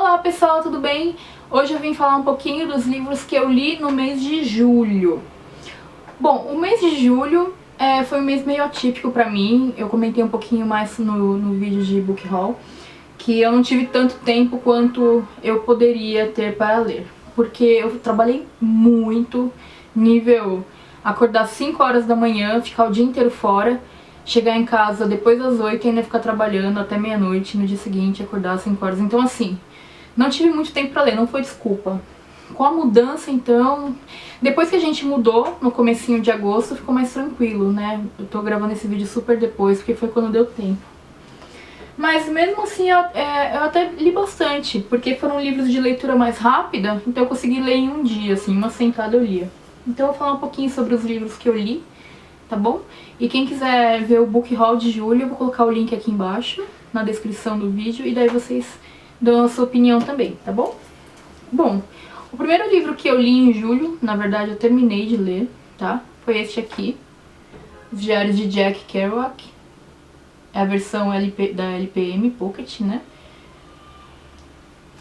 Olá pessoal, tudo bem? Hoje eu vim falar um pouquinho dos livros que eu li no mês de julho. Bom, o mês de julho foi um mês meio atípico pra mim. Eu comentei um pouquinho mais no vídeo de book haul que eu não tive tanto tempo quanto eu poderia ter para ler, porque eu trabalhei muito, nível acordar 5 horas da manhã, ficar o dia inteiro fora, chegar em casa depois das 8 e ainda ficar trabalhando até meia-noite, no dia seguinte acordar às 5 horas. Então assim, não tive muito tempo pra ler, não foi desculpa. Com a mudança, então, depois que a gente mudou, no comecinho de agosto, ficou mais tranquilo, né? Eu tô gravando esse vídeo super depois, porque foi quando deu tempo. Mas mesmo assim, eu até li bastante, porque foram livros de leitura mais rápida, então eu consegui ler em um dia, assim, uma sentada eu lia. Então eu vou falar um pouquinho sobre os livros que eu li, tá bom? E quem quiser ver o book haul de julho, eu vou colocar o link aqui embaixo, na descrição do vídeo, e daí vocês dão a sua opinião também, tá bom? Bom, o primeiro livro que eu li em julho, na verdade eu terminei de ler, tá? Foi este aqui, Os Diários de Jack Kerouac. É a versão da LPM Pocket, né?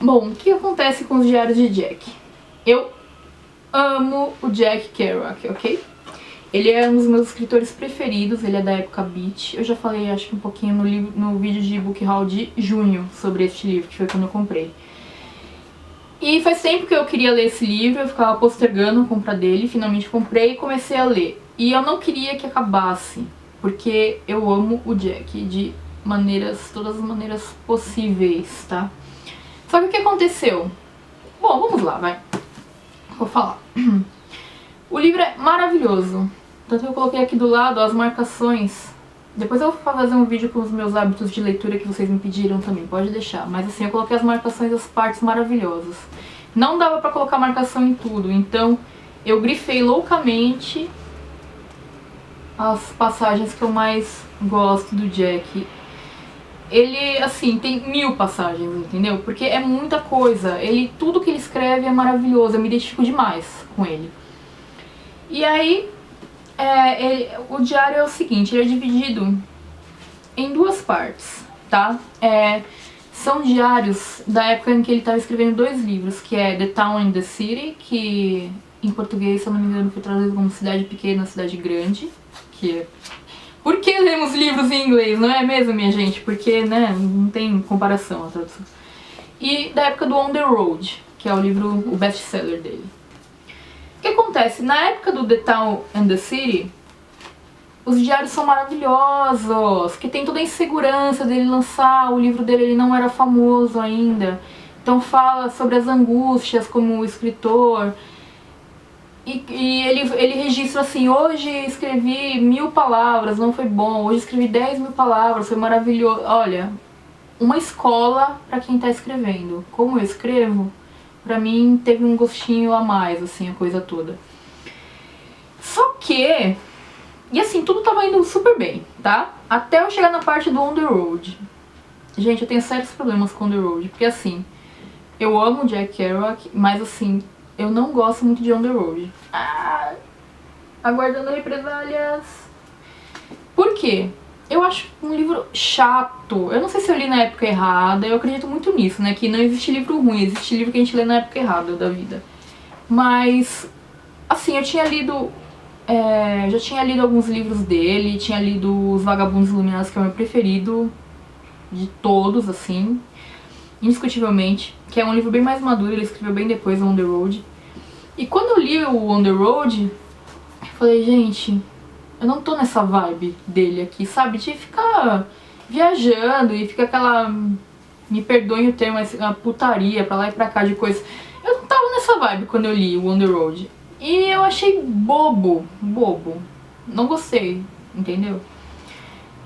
Bom, o que acontece com os Diários de Jack? Eu amo o Jack Kerouac, ok? Ele é um dos meus escritores preferidos, ele é da época Beat. Eu já falei, acho que um pouquinho no vídeo de book haul de junho sobre este livro, que foi quando eu comprei. E faz tempo que eu queria ler esse livro, eu ficava postergando a compra dele, finalmente comprei e comecei a ler. E eu não queria que acabasse, porque eu amo o Jack de todas as maneiras possíveis, tá? Só que o que aconteceu? Bom, vamos lá, vai. Vou falar. O livro é maravilhoso, tanto que eu coloquei aqui do lado as marcações. Depois eu vou fazer um vídeo com os meus hábitos de leitura que vocês me pediram também, pode deixar. Mas assim, eu coloquei as marcações das partes maravilhosas. Não dava pra colocar marcação em tudo, então eu grifei loucamente as passagens que eu mais gosto do Jack. Ele, assim, tem 1000 passagens, entendeu? Porque é muita coisa. Tudo que ele escreve é maravilhoso, eu me identifico demais com ele. E aí, o diário é o seguinte, ele é dividido em 2 partes, tá? São diários da época em que ele estava escrevendo 2 livros, que é The Town and the City, que em português, se eu não me engano, foi traduzido como Cidade Pequena, Cidade Grande, Por que lemos livros em inglês, não é mesmo, minha gente? Porque, né, não tem comparação a tradução. E da época do On the Road, que é o best-seller dele. O que acontece? Na época do The Town and the City, os diários são maravilhosos, que tem toda a insegurança dele lançar, o livro dele ele não era famoso ainda. Então fala sobre as angústias como escritor. E ele registra assim, hoje escrevi 1000 palavras, não foi bom, hoje escrevi 10.000 palavras, foi maravilhoso. Olha, uma escola pra quem tá escrevendo. Como eu escrevo, pra mim teve um gostinho a mais, assim, a coisa toda. Só que, e assim, tudo tava indo super bem, tá? Até eu chegar na parte do On the Road. Gente, eu tenho sérios problemas com On the Road, porque assim, eu amo Jack Kerouac, mas assim, eu não gosto muito de On the Road. Aguardando represálias. Por quê? Eu acho um livro chato. Eu não sei se eu li na época errada. Eu acredito muito nisso, né? Que não existe livro ruim. Existe livro que a gente lê na época errada da vida. Mas, assim, eu tinha lido... já tinha lido alguns livros dele. Tinha lido Os Vagabundos Iluminados, que é o meu preferido de todos, assim. Indiscutivelmente, que é um livro bem mais maduro, ele escreveu bem depois do On the Road. E quando eu li o On the Road, eu falei, gente, eu não tô nessa vibe dele aqui, sabe? De ficar viajando e fica aquela, me perdoem o termo, mas uma putaria pra lá e pra cá de coisa. Eu não tava nessa vibe quando eu li o On the Road. E eu achei bobo. Não gostei, entendeu?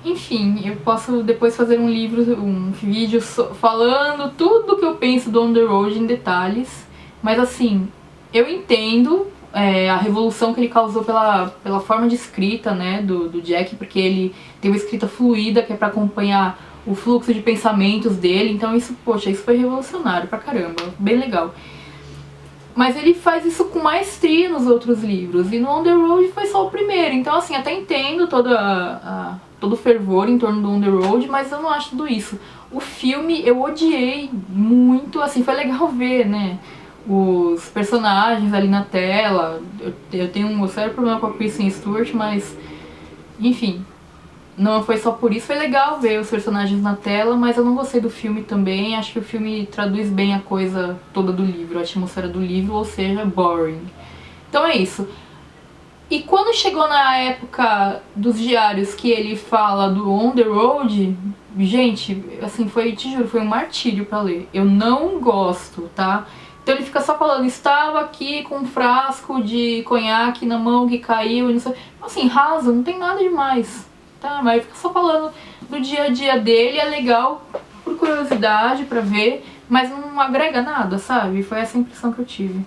Enfim, eu posso depois fazer um vídeo falando tudo que eu penso do On the Road em detalhes. Mas assim, eu entendo a revolução que ele causou pela forma de escrita, né, do Jack, porque ele tem uma escrita fluida, que é pra acompanhar o fluxo de pensamentos dele. Então isso, poxa, isso foi revolucionário pra caramba, bem legal. Mas ele faz isso com maestria nos outros livros, e no On The Road foi só o primeiro. Então assim, até entendo todo o fervor em torno do On The Road, mas eu não acho tudo isso. O filme eu odiei muito, assim, foi legal ver, né, os personagens ali na tela. Eu tenho um sério problema com a Kristen Stewart, mas enfim, não foi só por isso. Foi legal ver os personagens na tela, mas eu não gostei do filme também. Acho que o filme traduz bem a coisa toda do livro, a atmosfera do livro, ou seja, boring. Então é isso. E quando chegou na época dos diários que ele fala do On The Road, gente, assim, foi, te juro, foi um martírio pra ler. Eu não gosto, tá? Então ele fica só falando, estava aqui com um frasco de conhaque na mão que caiu, e não sei. Assim, rasa, não tem nada demais. Tá, mas fica só falando do dia a dia dele, é legal por curiosidade, pra ver, mas não agrega nada, sabe? Foi essa a impressão que eu tive.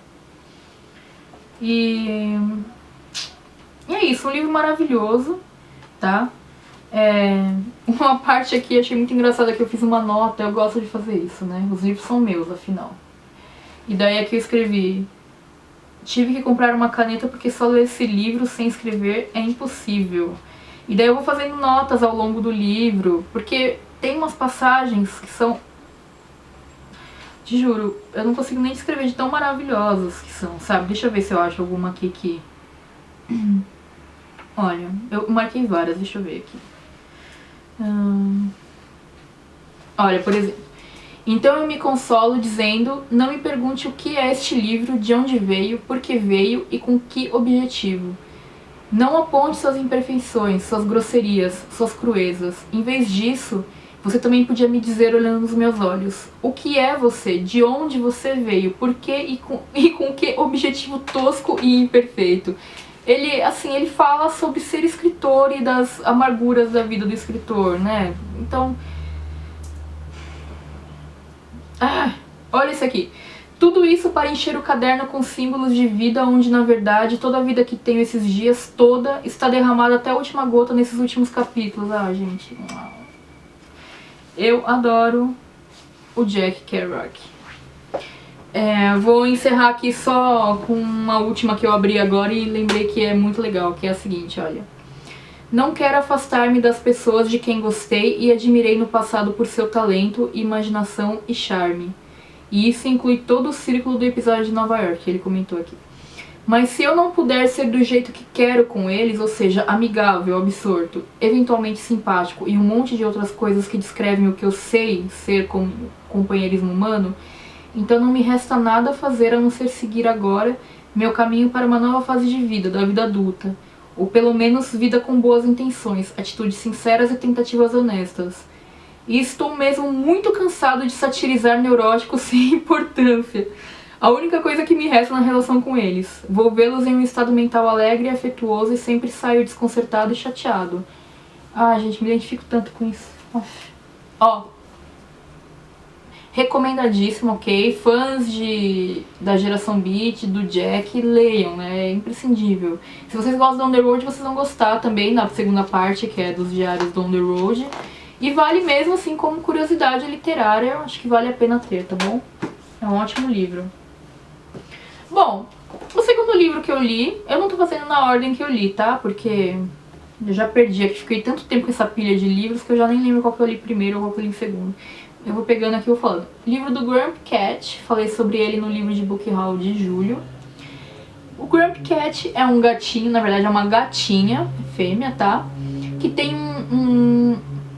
E é isso, um livro maravilhoso, tá? Uma parte aqui achei muito engraçada que eu fiz uma nota, eu gosto de fazer isso, né? Os livros são meus, afinal. E daí aqui eu escrevi: tive que comprar uma caneta porque só ler esse livro sem escrever é impossível. E daí eu vou fazendo notas ao longo do livro, porque tem umas passagens que são... Te juro, eu não consigo nem descrever de tão maravilhosas que são, sabe? Deixa eu ver se eu acho alguma aqui que... Olha, eu marquei várias, deixa eu ver aqui. Olha, por exemplo... Então eu me consolo dizendo, não me pergunte o que é este livro, de onde veio, por que veio e com que objetivo. Não aponte suas imperfeições, suas grosserias, suas cruezas. Em vez disso, você também podia me dizer olhando nos meus olhos. O que é você? De onde você veio? Por que e com que objetivo tosco e imperfeito? Ele, assim, ele fala sobre ser escritor e das amarguras da vida do escritor, né? Então... olha isso aqui. Tudo isso para encher o caderno com símbolos de vida, onde na verdade toda a vida que tenho esses dias, toda, está derramada até a última gota nesses últimos capítulos. Ah, gente. Eu adoro o Jack Kerouac. Vou encerrar aqui só com uma última que eu abri agora e lembrei que é muito legal, que é a seguinte, olha. Não quero afastar-me das pessoas de quem gostei e admirei no passado por seu talento, imaginação e charme. E isso inclui todo o círculo do episódio de Nova York, que ele comentou aqui. Mas se eu não puder ser do jeito que quero com eles, ou seja, amigável, absorto, eventualmente simpático e um monte de outras coisas que descrevem o que eu sei ser como companheirismo humano, então não me resta nada a fazer a não ser seguir agora meu caminho para uma nova fase de vida, da vida adulta. Ou pelo menos vida com boas intenções, atitudes sinceras e tentativas honestas. E estou mesmo muito cansado de satirizar neuróticos sem importância. A única coisa que me resta na relação com eles. Vou vê-los em um estado mental alegre e afetuoso e sempre saio desconcertado e chateado. Ah, gente, me identifico tanto com isso. Ó. Recomendadíssimo, ok? Fãs da geração Beat, do Jack, leiam, né? É imprescindível. Se vocês gostam do On The Road, vocês vão gostar também da segunda parte, que é dos diários do On The Road. E vale mesmo, assim, como curiosidade literária, eu acho que vale a pena ter, tá bom? É um ótimo livro. Bom, o segundo livro que eu li, eu não tô fazendo na ordem que eu li, tá? Porque eu já perdi aqui, fiquei tanto tempo com essa pilha de livros que eu já nem lembro qual que eu li primeiro ou qual que eu li em segundo. Eu vou pegando aqui e vou falando. Livro do Grumpy Cat, falei sobre ele no livro de Book Haul de julho. O Grumpy Cat é um gatinho, na verdade é uma gatinha, fêmea, tá? Que tem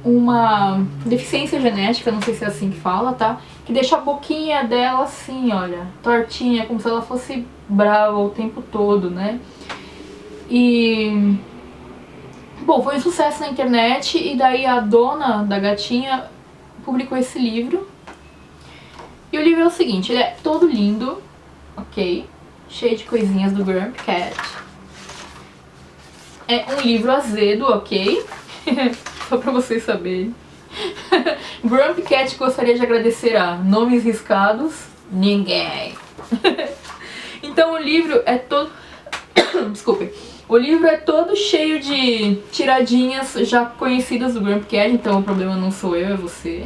uma deficiência genética, não sei se é assim que fala, tá? Que deixa a boquinha dela assim, olha, tortinha, como se ela fosse brava o tempo todo, né? E... bom, foi um sucesso na internet e daí a dona da gatinha publicou esse livro. E o livro é o seguinte, ele é todo lindo, ok? Cheio de coisinhas do Grumpy Cat. É um livro azedo, ok? Só pra vocês saberem. Grumpy Cat gostaria de agradecer a nomes riscados, ninguém. Então o livro é todo... desculpe. O livro é todo cheio de tiradinhas já conhecidas do Grumpy Cat, então o problema não sou eu, é você.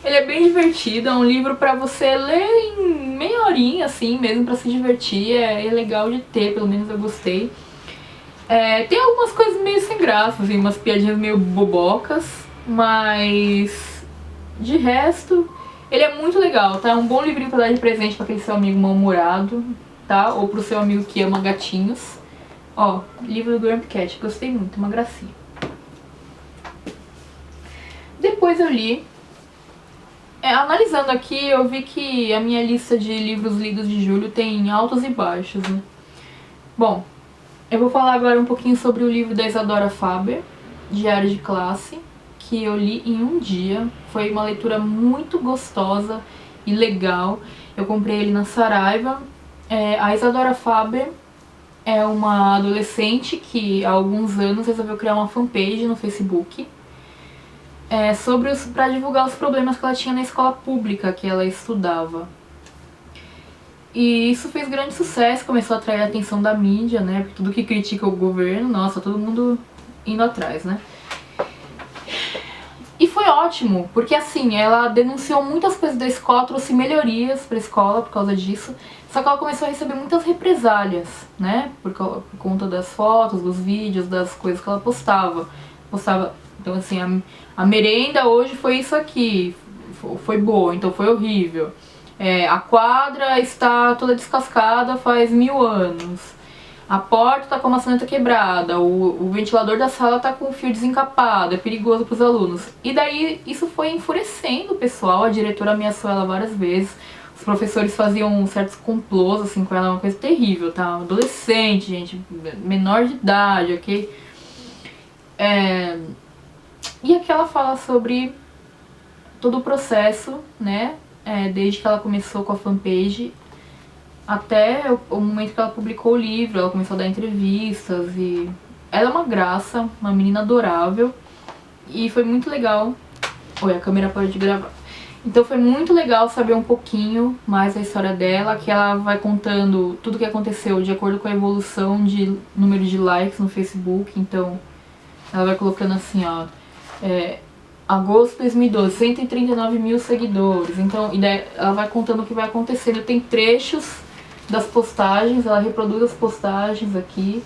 Ele é bem divertido, é um livro pra você ler em meia horinha, assim, mesmo pra se divertir, é legal de ter, pelo menos eu gostei. Tem algumas coisas meio sem graça, assim, umas piadinhas meio bobocas, mas de resto, ele é muito legal, tá? É um bom livrinho pra dar de presente pra aquele seu amigo mal-humorado, tá? Ou pro seu amigo que ama gatinhos. Ó, livro do Grumpy Cat, gostei muito, uma gracinha. Depois eu li, analisando aqui, eu vi que a minha lista de livros lidos de julho tem altos e baixos, né? Bom, eu vou falar agora um pouquinho sobre o livro da Isadora Faber, Diário de Classe, que eu li em um dia. Foi uma leitura muito gostosa e legal. Eu comprei ele na Saraiva. A Isadora Faber é uma adolescente que há alguns anos resolveu criar uma fanpage no Facebook para divulgar os problemas que ela tinha na escola pública que ela estudava. E isso fez grande sucesso, começou a atrair a atenção da mídia, né? Porque tudo que critica o governo, nossa, todo mundo indo atrás, né? E foi ótimo, porque assim, ela denunciou muitas coisas da escola, trouxe melhorias pra escola por causa disso, só que ela começou a receber muitas represálias, né? Por conta das fotos, dos vídeos, das coisas que ela postava. Então assim, a merenda hoje foi isso aqui, foi boa, então foi horrível. A quadra está toda descascada faz 1000 anos. A porta tá com a maçaneta quebrada, o ventilador da sala tá com o fio desencapado, é perigoso pros alunos. E daí isso foi enfurecendo o pessoal, a diretora ameaçou ela várias vezes, os professores faziam certos complôs assim com ela, uma coisa terrível, tá? Adolescente, gente, menor de idade, ok? E aqui ela fala sobre todo o processo, né? Desde que ela começou com a fanpage até o momento que ela publicou o livro, ela começou a dar entrevistas e ela é uma graça, uma menina adorável e foi muito legal. Oi, a câmera pode gravar. Então foi muito legal saber um pouquinho mais da história dela, que ela vai contando tudo o que aconteceu de acordo com a evolução de número de likes no Facebook. Então ela vai colocando assim, ó, agosto de 2012, 139 mil seguidores. Então, e daí ela vai contando o que vai acontecendo. Tem trechos das postagens, ela reproduz as postagens aqui.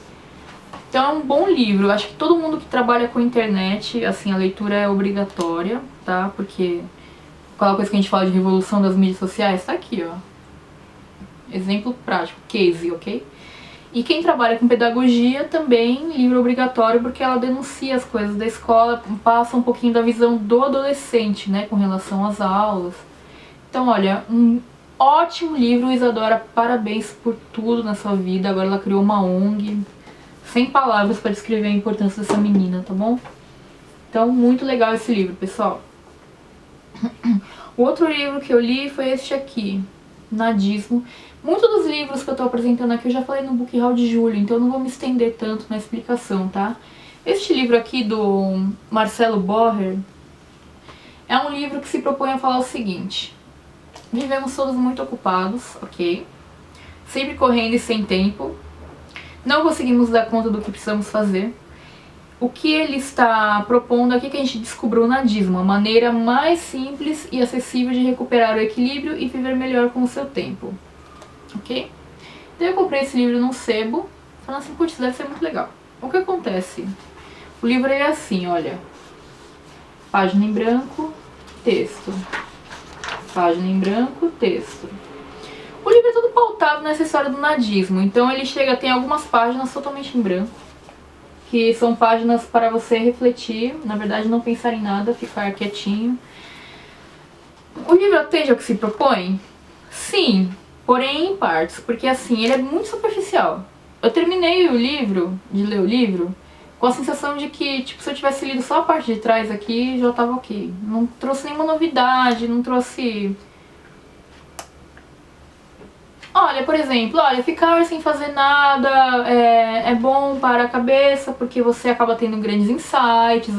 Então é um bom livro. Eu acho que todo mundo que trabalha com internet, assim, a leitura é obrigatória, tá? Porque aquela coisa que a gente fala de revolução das mídias sociais, tá aqui, ó. Exemplo prático, case, ok? E quem trabalha com pedagogia também, livro obrigatório, porque ela denuncia as coisas da escola, passa um pouquinho da visão do adolescente, né, com relação às aulas. Então, olha, um ótimo livro, Isadora, parabéns por tudo na sua vida. Agora ela criou uma ONG, sem palavras para descrever a importância dessa menina, tá bom? Então, muito legal esse livro, pessoal. O outro livro que eu li foi este aqui, Nadismo. Muitos dos livros que eu tô apresentando aqui eu já falei no Book Haul de julho, então eu não vou me estender tanto na explicação, tá? Este livro aqui do Marcelo Bohrer é um livro que se propõe a falar o seguinte: vivemos todos muito ocupados, ok? Sempre correndo e sem tempo. Não conseguimos dar conta do que precisamos fazer. O que ele está propondo aqui é que a gente descubra o nadismo, a maneira mais simples e acessível de recuperar o equilíbrio e viver melhor com o seu tempo. Ok? Então eu comprei esse livro num sebo, falando assim, putz, deve ser muito legal. O que acontece? O livro é assim, olha. Página em branco, texto. Página em branco, texto. O livro é todo pautado nessa história do nadismo, então ele tem algumas páginas totalmente em branco, que são páginas para você refletir, na verdade não pensar em nada, ficar quietinho. O livro atende ao que se propõe? Sim, porém em partes, porque assim, ele é muito superficial. Eu terminei de ler o livro, com a sensação de que, tipo, se eu tivesse lido só a parte de trás aqui, já tava ok. Não trouxe nenhuma novidade, não trouxe... Olha, por exemplo, ficar sem fazer nada é bom para a cabeça, porque você acaba tendo grandes insights.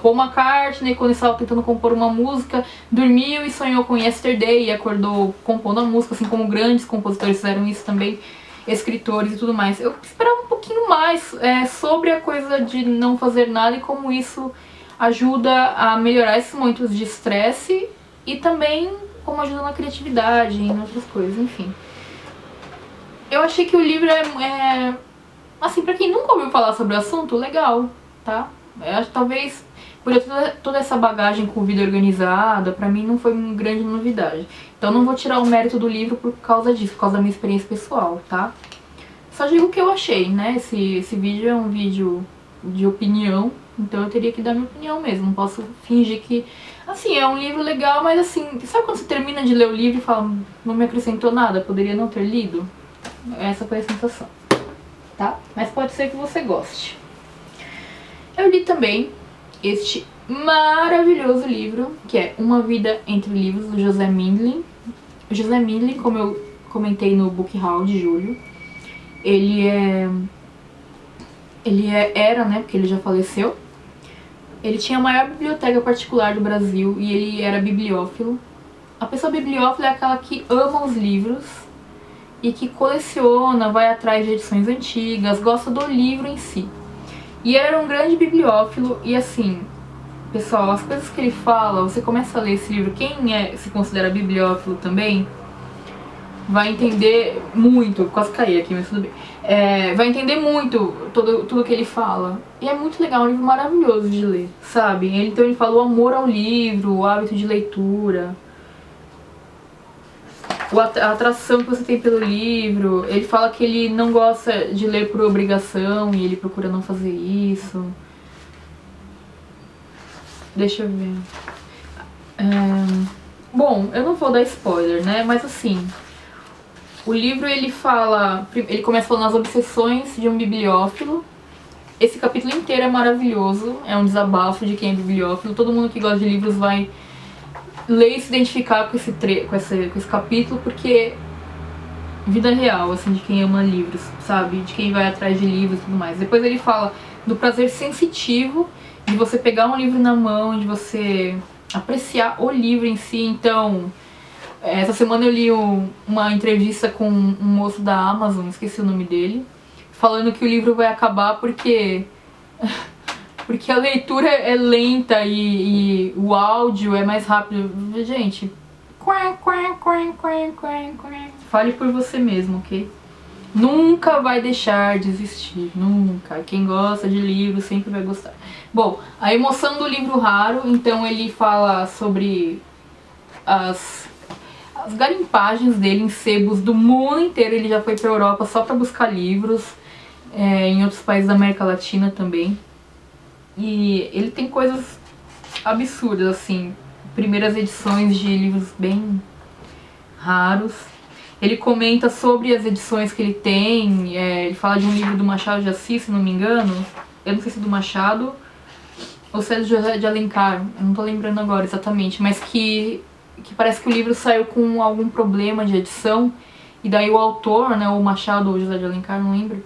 Paul McCartney, quando estava tentando compor uma música, dormiu e sonhou com Yesterday e acordou compondo a música, assim como grandes compositores fizeram isso também, escritores e tudo mais. Eu esperava um pouquinho mais sobre a coisa de não fazer nada e como isso ajuda a melhorar esses momentos de estresse e também como ajuda na criatividade, em outras coisas, enfim. Eu achei que o livro assim, pra quem nunca ouviu falar sobre o assunto, legal, tá? Eu acho que talvez, por eu ter toda essa bagagem com vida organizada, pra mim não foi uma grande novidade. Então não vou tirar o mérito do livro por causa disso, por causa da minha experiência pessoal, tá? Só digo o que eu achei, né? Esse vídeo é um vídeo de opinião, então eu teria que dar minha opinião mesmo. Não posso fingir que... Assim, é um livro legal, mas assim, sabe quando você termina de ler o livro e fala, não me acrescentou nada, poderia não ter lido? Essa foi a sensação, tá? Mas pode ser que você goste. Eu li também este maravilhoso livro, que é Uma Vida Entre Livros, do José Mindlin. O José Mindlin, como eu comentei no Book Haul de julho, era, né, porque ele já faleceu. Ele tinha a maior biblioteca particular do Brasil e ele era bibliófilo. A pessoa bibliófila é aquela que ama os livros e que coleciona, vai atrás de edições antigas, gosta do livro em si. E ele era um grande bibliófilo e assim, pessoal, as coisas que ele fala, você começa a ler esse livro, quem se considera bibliófilo também, vai entender muito, quase caí aqui, mas tudo bem. Vai entender muito tudo que ele fala. E é muito legal, é um livro maravilhoso de ler, sabe? Então ele fala o amor ao livro, o hábito de leitura, a atração que você tem pelo livro. Ele fala que ele não gosta de ler por obrigação e ele procura não fazer isso. Deixa eu ver. Bom, eu não vou dar spoiler, né? Mas assim, o livro ele começa falando as obsessões de um bibliófilo. Esse capítulo inteiro é maravilhoso, é um desabafo de quem é bibliófilo. Todo mundo que gosta de livros vai ler e se identificar com esse capítulo, porque vida real, assim, de quem ama livros, sabe? De quem vai atrás de livros e tudo mais. Depois ele fala do prazer sensitivo de você pegar um livro na mão, de você apreciar o livro em si. Então, essa semana eu li uma entrevista com um moço da Amazon, esqueci o nome dele, falando que o livro vai acabar porque a leitura é lenta e o áudio é mais rápido. Gente, fale por você mesmo, ok? Nunca vai deixar de existir, nunca. Quem gosta de livro sempre vai gostar. Bom, a emoção do livro raro, então ele fala sobre as garimpagens dele em sebos do mundo inteiro. Ele já foi pra Europa só pra buscar livros, em outros países da América Latina também. E ele tem coisas absurdas, assim, primeiras edições de livros bem raros. Ele comenta sobre as edições que ele tem, ele fala de um livro do Machado de Assis, se não me engano. Eu não sei se é do Machado ou se é do José de Alencar, eu não tô lembrando agora exatamente, mas que parece que o livro saiu com algum problema de edição, e daí o autor, né, o Machado ou José de Alencar, não lembro,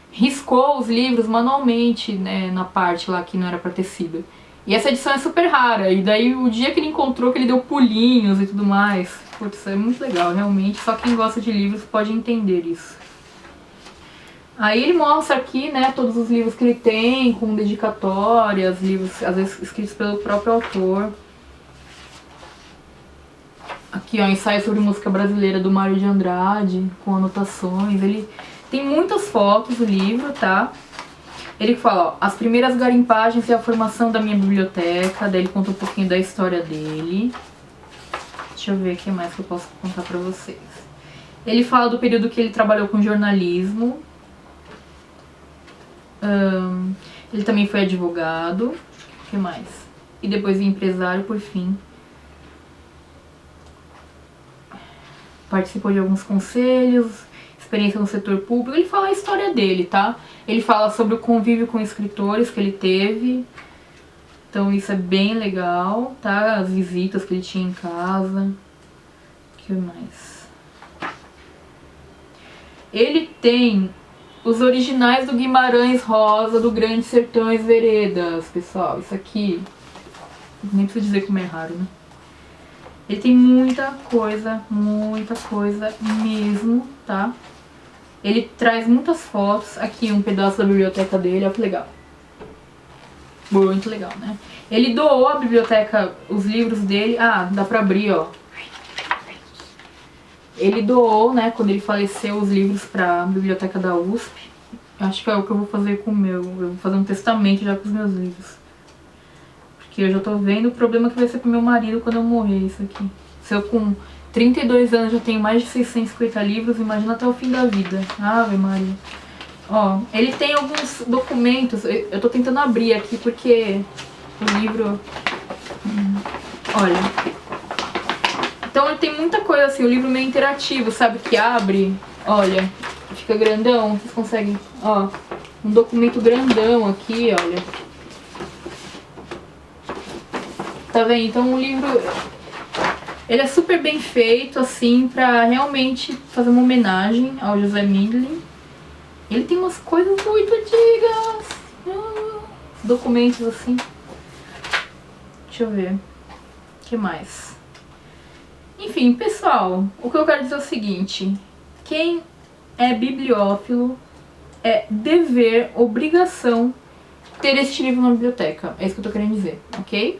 riscou os livros manualmente, né, na parte lá que não era pra ter sido. E essa edição é super rara, e daí o dia que ele encontrou, que ele deu pulinhos e tudo mais. Putz, é muito legal, realmente, só quem gosta de livros pode entender isso. Aí ele mostra aqui, né, todos os livros que ele tem, com dedicatórias, livros às vezes escritos pelo próprio autor. Aqui, ó, ensaio sobre música brasileira do Mário de Andrade, com anotações. Ele tem muitas fotos no livro, tá? Ele fala, ó, as primeiras garimpagens e a formação da minha biblioteca. Daí ele conta um pouquinho da história dele. Deixa eu ver o que mais que eu posso contar pra vocês. Ele fala do período que ele trabalhou com jornalismo. Ele também foi advogado. O que mais? E depois empresário, por fim. Participou de alguns conselhos, experiência no setor público. Ele fala a história dele, tá? Ele fala sobre o convívio com escritores que ele teve. Então isso é bem legal, tá? As visitas que ele tinha em casa. O que mais? Ele tem os originais do Guimarães Rosa, do Grande Sertões Veredas, pessoal. Isso aqui, nem preciso dizer como é raro, né? Ele tem muita coisa mesmo, tá? Ele traz muitas fotos. Aqui um pedaço da biblioteca dele, olha que legal. Muito legal, né? Ele doou a biblioteca, os livros dele. Ah, dá pra abrir, ó. Ele doou, né, quando ele faleceu, os livros pra biblioteca da USP. Acho que é o que eu vou fazer com o meu. Eu vou fazer um testamento já com os meus livros. Porque eu já tô vendo o problema que vai ser pro meu marido quando eu morrer isso aqui. Se eu com 32 anos já tenho mais de 650 livros, imagina até o fim da vida. Ave Maria. Ó, ele tem alguns documentos, eu tô tentando abrir aqui porque o livro... Olha. Então ele tem muita coisa assim, o livro meio interativo, sabe? Que abre, olha, fica grandão, vocês conseguem, ó, um documento grandão aqui, olha. Tá vendo? Então o livro, ele é super bem feito, assim, pra realmente fazer uma homenagem ao José Mindlin. Ele tem umas coisas muito antigas, documentos assim. Deixa eu ver, o que mais? Enfim, pessoal, o que eu quero dizer é o seguinte: quem é bibliófilo é dever, obrigação ter este livro na biblioteca. É isso que eu tô querendo dizer, ok?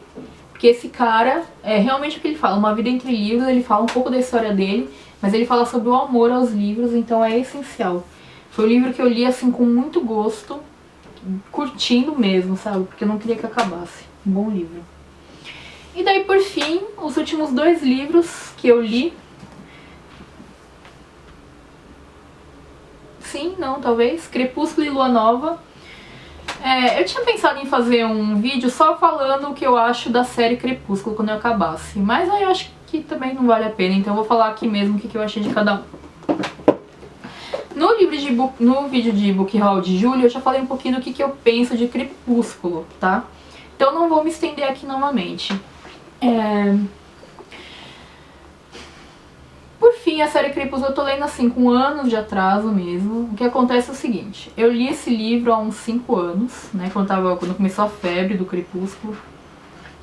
Porque esse cara, é realmente o que ele fala, uma vida entre livros, ele fala um pouco da história dele, mas ele fala sobre o amor aos livros, então é essencial. Foi um livro que eu li assim com muito gosto, curtindo mesmo, sabe? Porque eu não queria que acabasse. Um bom livro. E daí, por fim, os últimos 2 livros que eu li. Sim, não, talvez. Crepúsculo e Lua Nova. Eu tinha pensado em fazer um vídeo só falando o que eu acho da série Crepúsculo quando eu acabasse. Mas aí eu acho que também não vale a pena, então eu vou falar aqui mesmo o que eu achei de cada um. No vídeo de Book Haul de julho, eu já falei um pouquinho do que eu penso de Crepúsculo, tá? Então não vou me estender aqui novamente. Por fim, a série Crepúsculo eu tô lendo assim, com anos de atraso mesmo. O que acontece é o seguinte: eu li esse livro há uns 5 anos, né? Quando começou a febre do Crepúsculo.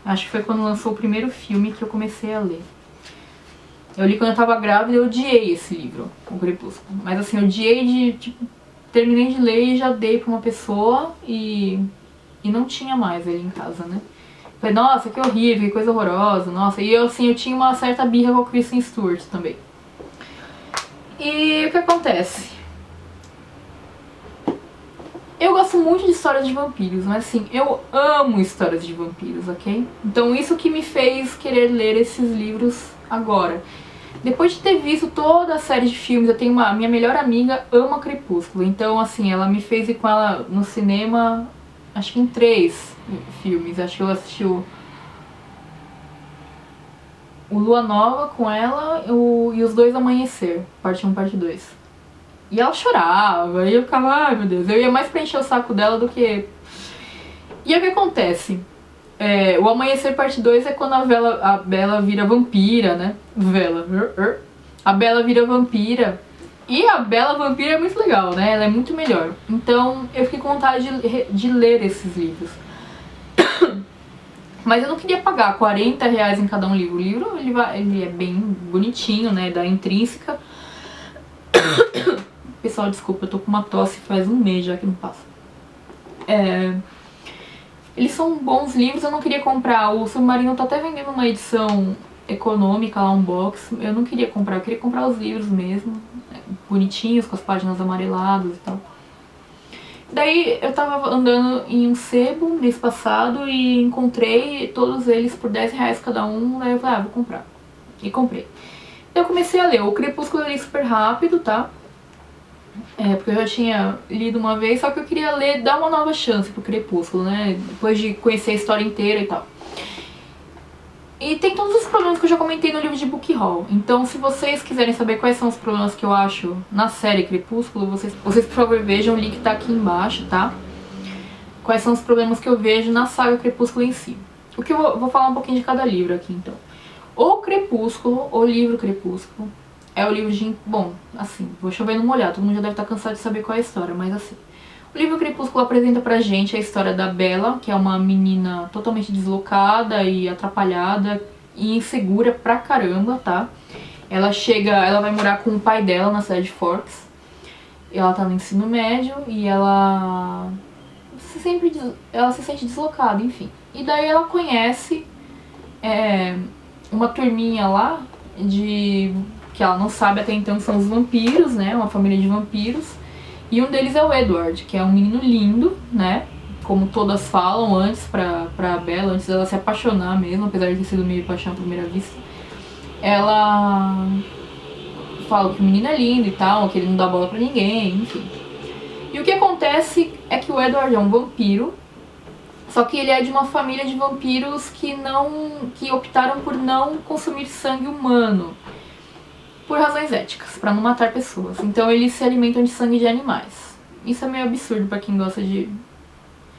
Acho que foi quando lançou o primeiro filme que eu comecei a ler. Eu li quando eu tava grávida e eu odiei esse livro, o Crepúsculo. Mas assim, eu odiei de, tipo, terminei de ler e já dei pra uma pessoa e não tinha mais ele em casa, né? Falei, nossa, que horrível, que coisa horrorosa, nossa. E eu, assim, eu tinha uma certa birra com a Kristen Stewart também. E o que acontece? Eu gosto muito de histórias de vampiros, mas assim, eu amo histórias de vampiros, ok? Então isso que me fez querer ler esses livros agora. Depois de ter visto toda a série de filmes, eu tenho minha melhor amiga ama Crepúsculo. Então assim, ela me fez ir com ela no cinema, acho que em 3 filmes. Acho que eu assisti o Lua Nova com ela e os 2 Amanhecer, parte 1 parte 2. E ela chorava, e eu ficava, ai meu Deus, eu ia mais pra encher o saco dela do que... E aí o que acontece? O Amanhecer parte 2 é quando a Bella vira vampira, né? A Bella vira vampira. E a Bella vampira é muito legal, né? Ela é muito melhor. Então eu fiquei com vontade de ler esses livros. Mas eu não queria pagar R$40 em cada um livro. O livro ele é bem bonitinho, né? Da Intrínseca. Pessoal, desculpa, eu tô com uma tosse faz um mês já que não passa. Eles são bons livros, eu não queria comprar. O Submarino tá até vendendo uma edição econômica lá, um box. Eu não queria comprar, eu queria comprar os livros mesmo, bonitinhos, com as páginas amareladas e tal. Daí eu tava andando em um sebo mês passado e encontrei todos eles por R$10 cada um. Daí eu falei, vou comprar. E comprei. Eu comecei a ler. O Crepúsculo eu li super rápido, tá? Porque eu já tinha lido uma vez, só que eu queria ler, dar uma nova chance pro Crepúsculo, né? Depois de conhecer a história inteira e tal. E tem todos os problemas que eu já comentei no livro de Book Haul. Então, se vocês quiserem saber quais são os problemas que eu acho na série Crepúsculo, vocês por favor vejam, o link tá aqui embaixo, tá? Quais são os problemas que eu vejo na saga Crepúsculo em si. O que eu vou falar um pouquinho de cada livro aqui, então. O Crepúsculo, o livro Crepúsculo, é o livro de... Bom, assim, vou chover no molhado, todo mundo já deve estar cansado de saber qual é a história, mas assim... O livro Crepúsculo apresenta pra gente a história da Bella, que é uma menina totalmente deslocada e atrapalhada e insegura pra caramba, tá? Ela vai morar com o pai dela na cidade de Forks. Ela tá no ensino médio e ela se sente deslocada, enfim. E daí ela conhece uma turminha lá que ela não sabe até então, são os vampiros, né? Uma família de vampiros. E um deles é o Edward, que é um menino lindo, né? Como todas falam antes pra Bella, antes dela se apaixonar mesmo, apesar de ter sido meio paixão à primeira vista. Ela fala que o menino é lindo e tal, que ele não dá bola pra ninguém, enfim. E o que acontece é que o Edward é um vampiro, só que ele é de uma família de vampiros que optaram por não consumir sangue humano, por razões éticas, pra não matar pessoas. Então eles se alimentam de sangue de animais. Isso é meio absurdo pra quem gosta de...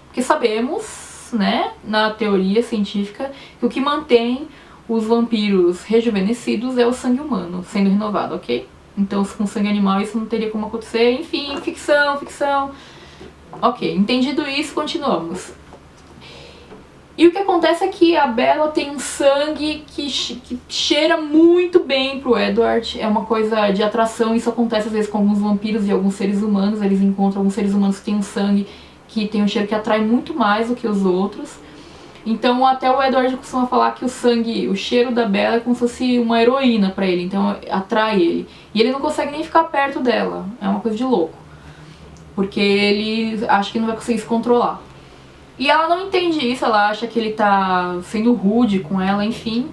Porque sabemos, né, na teoria científica, que o que mantém os vampiros rejuvenescidos é o sangue humano sendo renovado, ok? Então com sangue animal isso não teria como acontecer. Enfim, ficção. Ok, entendido isso, continuamos. E o que acontece é que a Bella tem um sangue que cheira muito bem pro Edward. É uma coisa de atração, isso acontece às vezes com alguns vampiros e alguns seres humanos. Eles encontram alguns seres humanos que têm um sangue que tem um cheiro que atrai muito mais do que os outros. Então até o Edward costuma falar que o cheiro da Bella é como se fosse uma heroína pra ele, então atrai ele. E ele não consegue nem ficar perto dela, é uma coisa de louco. Porque ele acha que não vai conseguir se controlar. E ela não entende isso, ela acha que ele tá sendo rude com ela, enfim.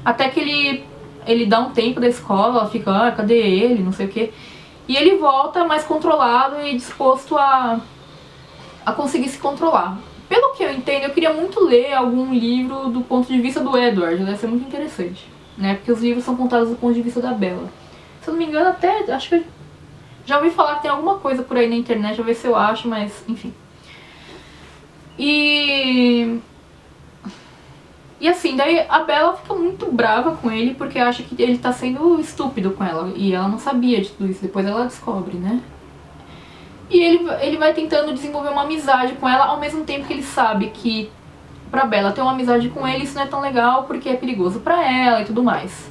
Até que ele dá um tempo da escola, ela fica, cadê ele, não sei o quê. E ele volta mais controlado e disposto a conseguir se controlar. Pelo que eu entendo, eu queria muito ler algum livro do ponto de vista do Edward, deve ser muito interessante, né? Porque os livros são contados do ponto de vista da Bella. Se eu não me engano, até, acho que eu já ouvi falar que tem alguma coisa por aí na internet, vou ver se eu acho, mas enfim. E assim, daí a Bella fica muito brava com ele porque acha que ele tá sendo estúpido com ela. E ela não sabia de tudo isso, depois ela descobre, né? E ele vai tentando desenvolver uma amizade com ela, ao mesmo tempo que ele sabe que pra Bella ter uma amizade com ele isso não é tão legal porque é perigoso pra ela e tudo mais.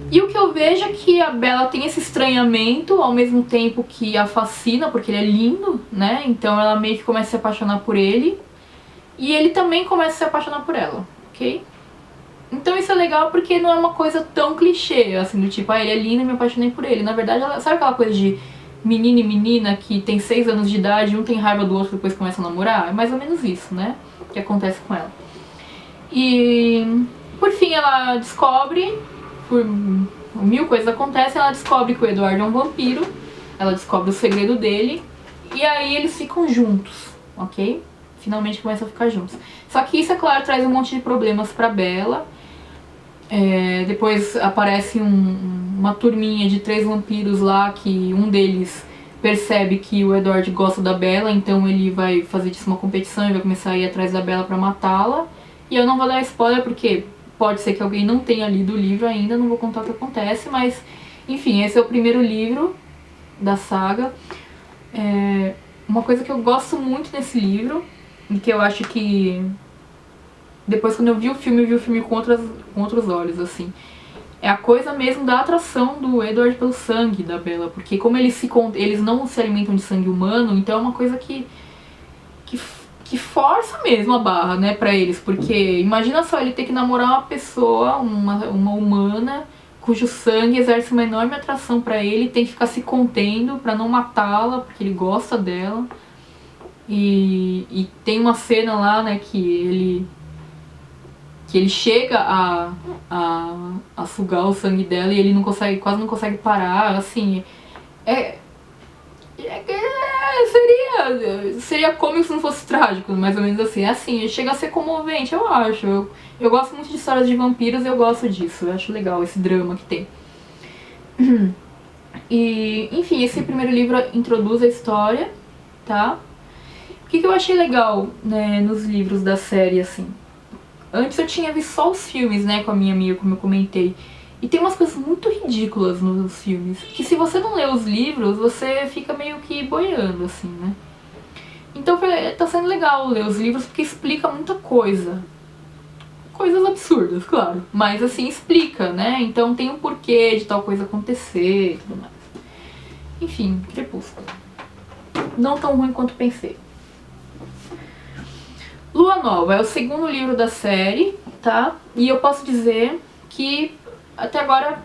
E o que eu vejo é que a Bella tem esse estranhamento, ao mesmo tempo que a fascina, porque ele é lindo, né? Então ela meio que começa a se apaixonar por ele. E ele também começa a se apaixonar por ela, ok? Então isso é legal porque não é uma coisa tão clichê, assim, do tipo, ele é lindo e me apaixonei por ele. Na verdade, sabe aquela coisa de menino e menina que tem 6 anos de idade, um tem raiva do outro e depois começa a namorar? É mais ou menos isso, né? Que acontece com ela. E por fim ela descobre... Por mil coisas acontecem, ela descobre que o Edward é um vampiro, ela descobre o segredo dele, e aí eles ficam juntos, ok? Finalmente começam a ficar juntos. Só que isso, é claro, traz um monte de problemas pra Bella. Depois aparece uma turminha de 3 vampiros lá, que um deles percebe que o Edward gosta da Bella, então ele vai fazer disso uma competição e vai começar a ir atrás da Bella pra matá-la. E eu não vou dar spoiler porque... Pode ser que alguém não tenha lido o livro ainda, não vou contar o que acontece, mas... Enfim, esse é o primeiro livro da saga. Uma coisa que eu gosto muito nesse livro, e que eu acho que... Depois quando eu vi o filme com outros olhos, assim. É a coisa mesmo da atração do Edward pelo sangue da Bella. Porque como eles não se alimentam de sangue humano, então é uma coisa que força mesmo a barra, né, pra eles, porque imagina só ele ter que namorar uma pessoa, uma humana, cujo sangue exerce uma enorme atração pra ele, tem que ficar se contendo pra não matá-la, porque ele gosta dela, e tem uma cena lá, né, que ele chega a sugar o sangue dela e ele quase não consegue parar, assim, seria cômico se não fosse trágico, mais ou menos assim. É assim, chega a ser comovente, eu acho. Eu gosto muito de histórias de vampiros e eu gosto disso. Eu acho legal esse drama que tem. E, enfim, esse primeiro livro introduz a história, tá? O que eu achei legal, né, nos livros da série, assim? Antes eu tinha visto só os filmes, né, com a minha amiga, como eu comentei. E tem umas coisas muito ridículas nos filmes, que se você não lê os livros, você fica meio que boiando, assim, né? Então tá sendo legal ler os livros porque explica muita coisa. Coisas absurdas, claro. Mas assim, explica, né? Então tem um porquê de tal coisa acontecer e tudo mais. Enfim, Crepúsculo. Não tão ruim quanto pensei. Lua Nova é o segundo livro da série, tá? E eu posso dizer que até agora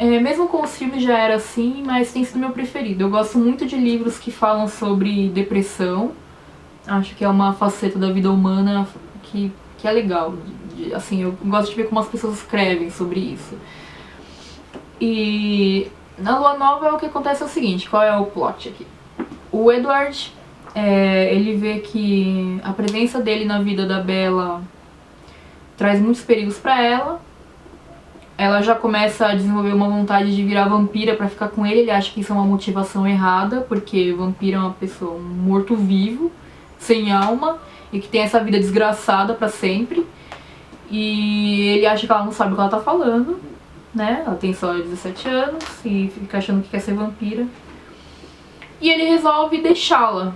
mesmo com os filmes já era assim, mas tem sido meu preferido. Eu gosto muito de livros que falam sobre depressão. Acho que é uma faceta da vida humana que é legal. Assim, eu gosto de ver como as pessoas escrevem sobre isso. E na Lua Nova o que acontece é o seguinte, qual é o plot aqui? O Edward, ele vê que a presença dele na vida da Bella traz muitos perigos pra ela. Ela já começa a desenvolver uma vontade de virar vampira pra ficar com ele. Ele acha que isso é uma motivação errada, porque vampiro é uma pessoa, um morto-vivo, sem alma, e que tem essa vida desgraçada pra sempre. E ele acha que ela não sabe o que ela tá falando, né? Ela tem só 17 anos e fica achando que quer ser vampira. E ele resolve deixá-la.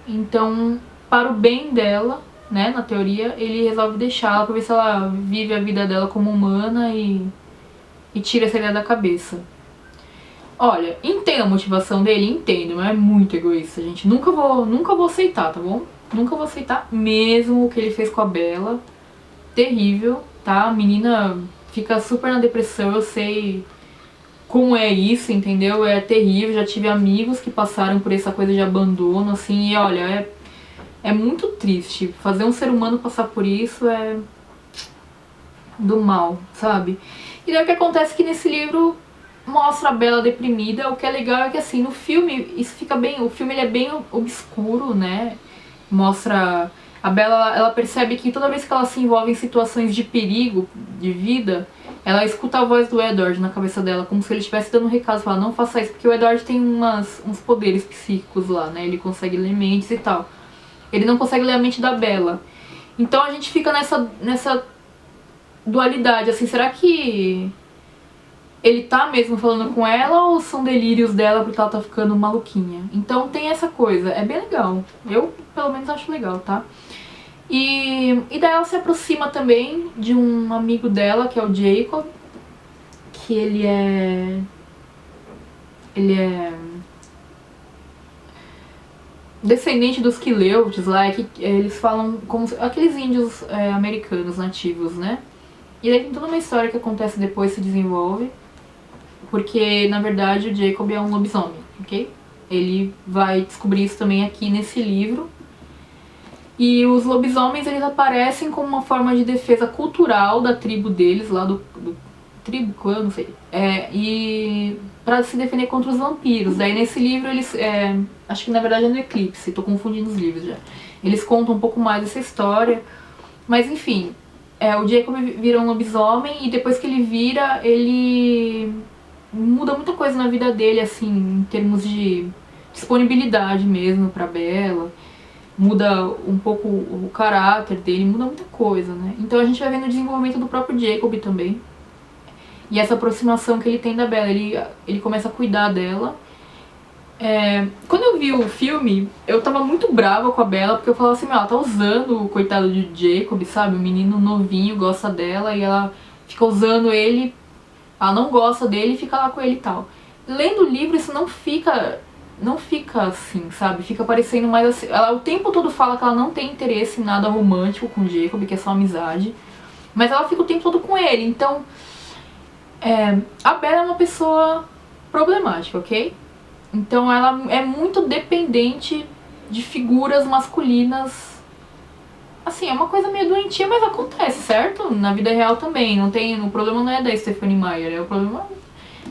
Então, para o bem dela, né, na teoria, ele resolve deixá-la pra ver se ela vive a vida dela como humana e tira essa ideia da cabeça. Olha, entendo a motivação dele, entendo, mas é muito egoísta, gente. Nunca vou aceitar, tá bom? Nunca vou aceitar mesmo o que ele fez com a Bella. Terrível, tá? A menina fica super na depressão, eu sei como é isso, entendeu? É terrível, já tive amigos que passaram por essa coisa de abandono, assim, e olha, é muito triste. Fazer um ser humano passar por isso é do mal, sabe? E daí o que acontece é que nesse livro mostra a Bella deprimida. O que é legal é que assim, no filme isso fica bem, o filme ele é bem obscuro, né? Mostra a Bella, ela percebe que toda vez que ela se envolve em situações de perigo, de vida, ela escuta a voz do Edward na cabeça dela, como se ele estivesse dando um recado, fala, não faça isso, porque o Edward tem uns poderes psíquicos lá, né? Ele consegue ler mentes e tal. Ele não consegue ler a mente da Bella. Então a gente fica nessa dualidade, assim, será que ele tá mesmo falando com ela ou são delírios dela porque ela tá ficando maluquinha? Então tem essa coisa, é bem legal. Eu, pelo menos, acho legal, tá? E daí ela se aproxima também de um amigo dela, que é o Jacob, que ele é descendente dos Quileutes lá, que eles falam como aqueles índios americanos nativos, né? E daí tem toda uma história que acontece depois, se desenvolve, porque na verdade o Jacob é um lobisomem, ok? Ele vai descobrir isso também aqui nesse livro. E os lobisomens, eles aparecem como uma forma de defesa cultural da tribo deles, lá do tribo, clã, não sei. E pra se defender contra os vampiros. Daí nesse livro eles, acho que na verdade é no Eclipse, tô confundindo os livros já. Eles contam um pouco mais dessa história, mas enfim, o Jacob vira um lobisomem e depois que ele vira, ele muda muita coisa na vida dele, assim, em termos de disponibilidade mesmo pra Bella. Muda um pouco o caráter dele, muda muita coisa, né? Então a gente vai vendo o desenvolvimento do próprio Jacob também. E essa aproximação que ele tem da Bella, ele começa a cuidar dela. Quando eu vi o filme, eu tava muito brava com a Bella, porque eu falava assim, ela tá usando o coitado de Jacob, sabe? O menino novinho gosta dela e ela fica usando ele, ela não gosta dele e fica lá com ele e tal. Lendo o livro, isso não fica assim, sabe? Fica parecendo mais assim. Ela o tempo todo fala que ela não tem interesse em nada romântico com o Jacob, que é só amizade. Mas ela fica o tempo todo com ele. Então, a Bella é uma pessoa problemática, ok? Então ela é muito dependente de figuras masculinas. Assim, é uma coisa meio doentia, mas acontece, certo? Na vida real também. O problema não é da Stephenie Meyer, é o problema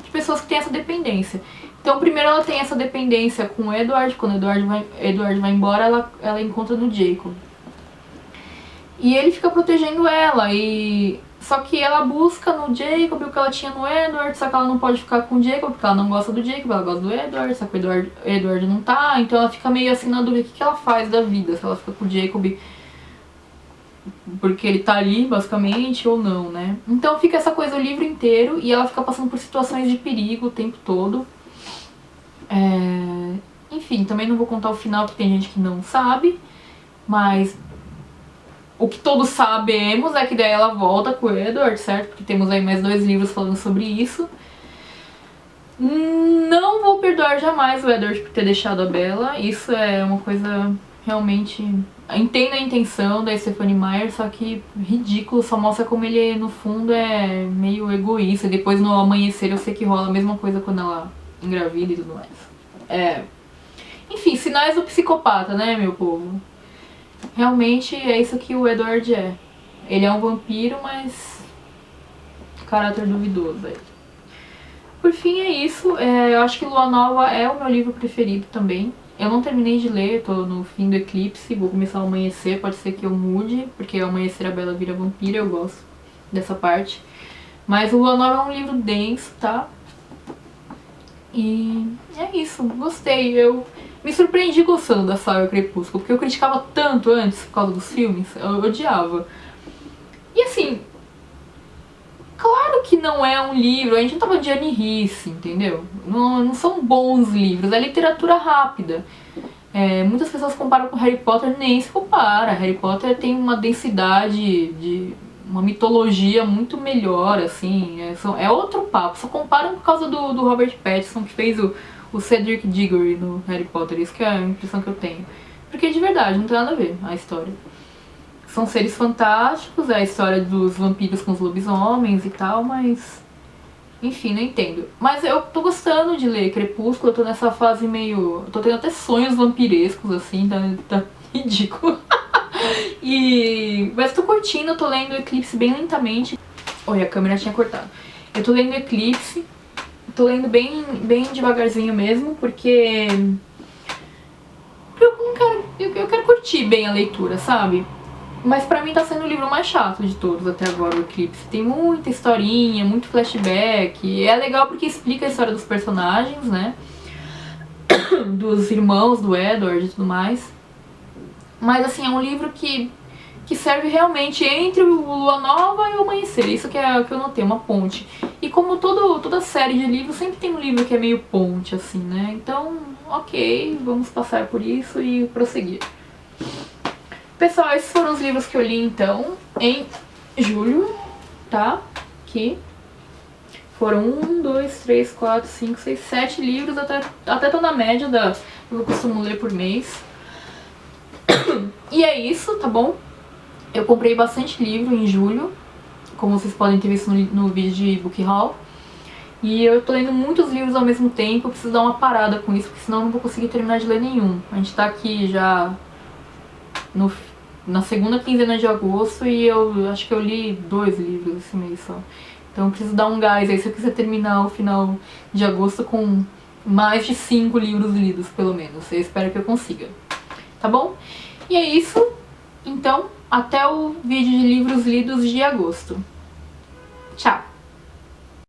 de pessoas que têm essa dependência. Então primeiro ela tem essa dependência com o Edward, quando o Edward vai embora, ela encontra no Jacob. E ele fica protegendo ela, só que ela busca no Jacob o que ela tinha no Edward, só que ela não pode ficar com o Jacob, porque ela não gosta do Jacob, ela gosta do Edward, só que o Edward não tá, então ela fica meio assim na dúvida, o que ela faz da vida, se ela fica com o Jacob porque ele tá ali, basicamente, ou não, né? Então fica essa coisa o livro inteiro, e ela fica passando por situações de perigo o tempo todo. Enfim, também não vou contar o final, porque tem gente que não sabe, mas o que todos sabemos é que daí ela volta com o Edward, certo? Porque temos aí mais 2 livros falando sobre isso. Não vou perdoar jamais o Edward por ter deixado a Bella, isso é uma coisa realmente entendo a intenção da Stephenie Meyer, só que ridículo, só mostra como ele no fundo é meio egoísta. Depois no Amanhecer eu sei que rola a mesma coisa quando ela engravida e tudo mais. Enfim, sinais do psicopata, né, meu povo? Realmente é isso que o Edward é. Ele é um vampiro, mas caráter duvidoso aí. Por fim é isso, eu acho que Lua Nova é o meu livro preferido também. Eu não terminei de ler, tô no fim do Eclipse, vou começar o Amanhecer, pode ser que eu mude, porque o Amanhecer a Bela vira vampira, eu gosto dessa parte. Mas o Lua Nova é um livro denso, tá? E é isso, gostei. Eu me surpreendi gostando da Saga Crepúsculo, porque eu criticava tanto antes por causa dos filmes, eu odiava. E assim, claro que não é um livro, a gente não tá falando de Anne Rice, entendeu? Não são bons livros, é literatura rápida. Muitas pessoas comparam com Harry Potter, nem se compara. Harry Potter tem uma densidade, uma mitologia muito melhor, assim, é outro papo. Só comparam por causa do Robert Pattinson, que fez o Cedric Diggory no Harry Potter, isso que é a impressão que eu tenho. Porque de verdade, não tem nada a ver a história. São seres fantásticos, é a história dos vampiros com os lobisomens e tal, mas... Enfim, não entendo. Mas eu tô gostando de ler Crepúsculo, eu tô nessa fase meio... Eu tô tendo até sonhos vampirescos, assim, tá ridículo. Mas tô curtindo, eu tô lendo Eclipse bem lentamente. Oi, a câmera tinha cortado. Eu tô lendo Eclipse, tô lendo bem devagarzinho mesmo, porque... Eu quero curtir bem a leitura, sabe? Mas pra mim tá sendo o livro mais chato de todos até agora, o Eclipse. Tem muita historinha, muito flashback. É legal porque explica a história dos personagens, né? Dos irmãos do Edward e tudo mais. Mas assim, é um livro que serve realmente entre o Lua Nova e o Amanhecer. Isso que é o que eu notei, uma ponte. E como toda série de livros, sempre tem um livro que é meio ponte, assim, né? Então, ok, vamos passar por isso e prosseguir. Pessoal, esses foram os livros que eu li, então, em julho, tá? Aqui. Foram 1, 2, 3, 4, 5, 6, 7 livros, até tô na média do que eu costumo ler por mês. E é isso, tá bom? Eu comprei bastante livro em julho, como vocês podem ter visto no vídeo de book haul. E eu tô lendo muitos livros ao mesmo tempo, eu preciso dar uma parada com isso, porque senão eu não vou conseguir terminar de ler nenhum. A gente tá aqui já na segunda quinzena de agosto e eu acho que eu li 2 livros esse mês só. Então eu preciso dar um gás aí se eu quiser terminar o final de agosto com mais de 5 livros lidos, pelo menos. Eu espero que eu consiga. Tá bom? E é isso. Então, até o vídeo de livros lidos de agosto. Tchau!